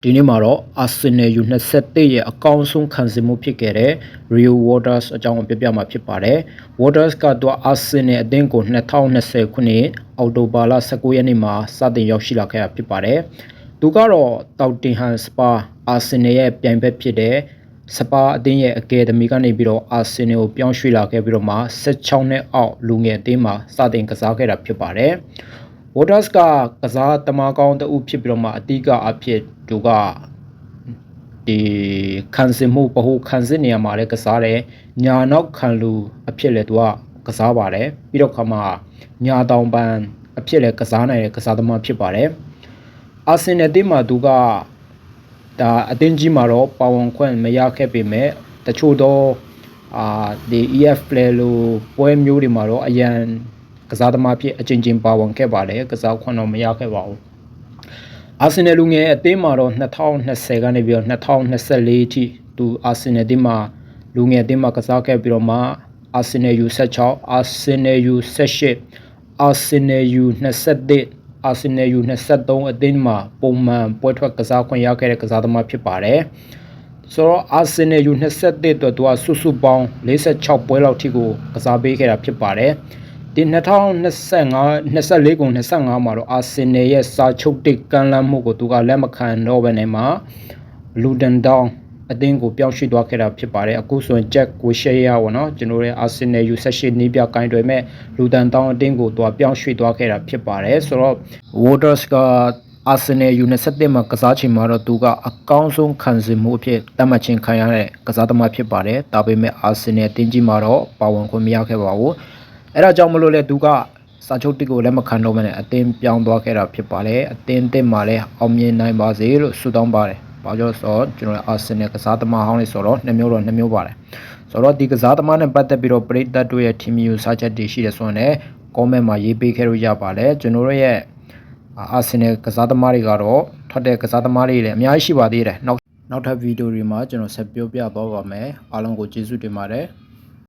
ဒီနေ့မှာတော့ Arsenal U21 ရဲ့အကောင်းဆုံးခံစားမှုဖြစ်ခဲ့တဲ့ Rio Waters အကြောင်းကိုပြပြမှာဖြစ်ပါတယ်။ Waters ကတော့ Arsenal အသင်းကို2020ခုနှစ်အောက်တိုဘာလ19ရက်နေ့မှာစတင်ရောက်ရှိလာခဲ့တာဖြစ်ပါတယ်။သူကတော့ Tottenham Hotspur Arsenal ရဲ့ပြိုင်ဘက်ဖြစ်တဲ့ Spur အသင်းရဲ့အကယ်ဒမီကနေပြီးတော့ Arsenal ကိုပြောင်းရွှေ့လာခဲ့ပြီးတော့မှ16နှစ်အောက်လူငယ်အသင်းမှာစတင်ကစားခဲ့တာဖြစ်ပါတယ်။ Waters ကစားသမားကောင်းတဦးဖြစ်ပြီးတော့မှအဓိကအဖြစ်သူကဒီခံစစ်မှုဗဟုခံစစ်နေရာမှာလည်းကစားတယ်ညာနောက်ခံလူအဖြစ်လည်းသူကစားပါတယ်ပြီးတော့ခါမှညာတောင်ပန်အဖြစ်လည်းကစားနိုင်တဲ့ကစားသမားဖြစ်ပါတယ်အာဆင်နယ်တင်းမှာသူကဒါအသင်းကြီးမှာတော့ပါဝင်ခွင့်မရခဲ့ပေမဲ့တချို့တော့ဒီ EFL လိုပွဲမျိုးတွေမှာတော့အရန်ကစားသမားဖြစ်အချင်းချင်းပါဝင်ခဲ့ပါတယ်ကစားခွင့်တော့မရခဲ့ပါဘူးအာဆင်နယ်လူငယ်အသင်းမှာတော့2020ကနေပြီးတော့2024အထိသူအာဆင်နယ်အသင်းမှာလူငယ်အသင်းမှာကစားခဲ့ပြီးတော့မှအာဆင်နယ် U16 အာဆင်နယ် U18 အာဆင်နယ် U21 အာဆင်နယ် U23 အသင်းမှာပုံမှန်ပွဲထွက်ကစားခွင့်ရခဲ့တဲ့ကစားသမားဖြစ်ပါတယ်ဆိုတော့အာဆင်နယ် U21 အတွက်သူကစုစုပေါင်း46ပွဲလောက်ထိကိုကစားပေးခဲ့တာဖြစ်ပါတယ်ဒီ2025ခု25မှာတော့အာဆင်နယ်ရဲ့စာချုပ်တစ်ကမ်းလှမ်းမှုကိုသူကလက်မခံတော့ဘဲနဲ့မှာလူဒန်ဒေါင်းအသင်းကိုပြောင်းရွှေ့သွားခဲ့တာဖြစ်ပါတယ်အခုဆိုရင်ဂျက်ကိုရှေးရပါတော့ကျွန်တော်ရဲ့အာဆင်နယ် U18 နီးပြကိုင်းတွေမဲ့လူဒန်ဒေါင်းအသင်းကိုသူကပြောင်းရွှေ့သွားခဲ့တာဖြစ်ပါတယ်ဆိုတော့ Waters ကအာဆင်နယ် U21 မှာကစားချိန်မှာတော့သူကအကောင်းဆုံးခံစားမှုအဖြစ်တတ်မှတ်ခြင်းခံရတဲ့ကစားသမားဖြစ်ပါတယ်ဒါပေမဲ့အာဆင်နယ်အသင်းကြီးမှာတော့ပါဝင်ခွင့်မရခဲ့ပါဘူးအဲ့ဒါကြောင့်မလို့လေသူကစာချုပ်တစ်ကိုလက်မခံတော့မနဲ့အသင်းပြောင်းသွားခဲ့တာဖြစ်ပါတယ်အသင်းတစ်မှာလည်းအောင်မြင်နိုင်ပါစေလို့ဆုတောင်းပါတယ်ဘာကြောင့်ဆိုတော့ကျွန်တော်အာဆင်နယ်ကစားသမားဟောင်းလေးဆိုတော့2မျိုးပါတယ်ဆိုတော့ဒီကစားသမားနဲ့ပတ်သက်ပြီးတော့ပရိသတ်တို့ရဲ့ team ယူစာချက်တွေရှိတယ်ဆိုရင်လည်း comment မှာရေးပေးခဲ့လို့ရပါတယ်ကျွန်တော်တို့ရဲ့အာဆင်နယ်ကစားသမားတွေကတော့ထွက်တဲ့ကစားသမားတွေလည်းအများကြီးရှိပါသေးတယ်နောက်ထပ်ဗီဒီယိုတွေမှာကျွန်တော်ဆက်ပြောပြသွားပါမယ်အားလုံးကိုကျေးဇူးတင်ပါတယ်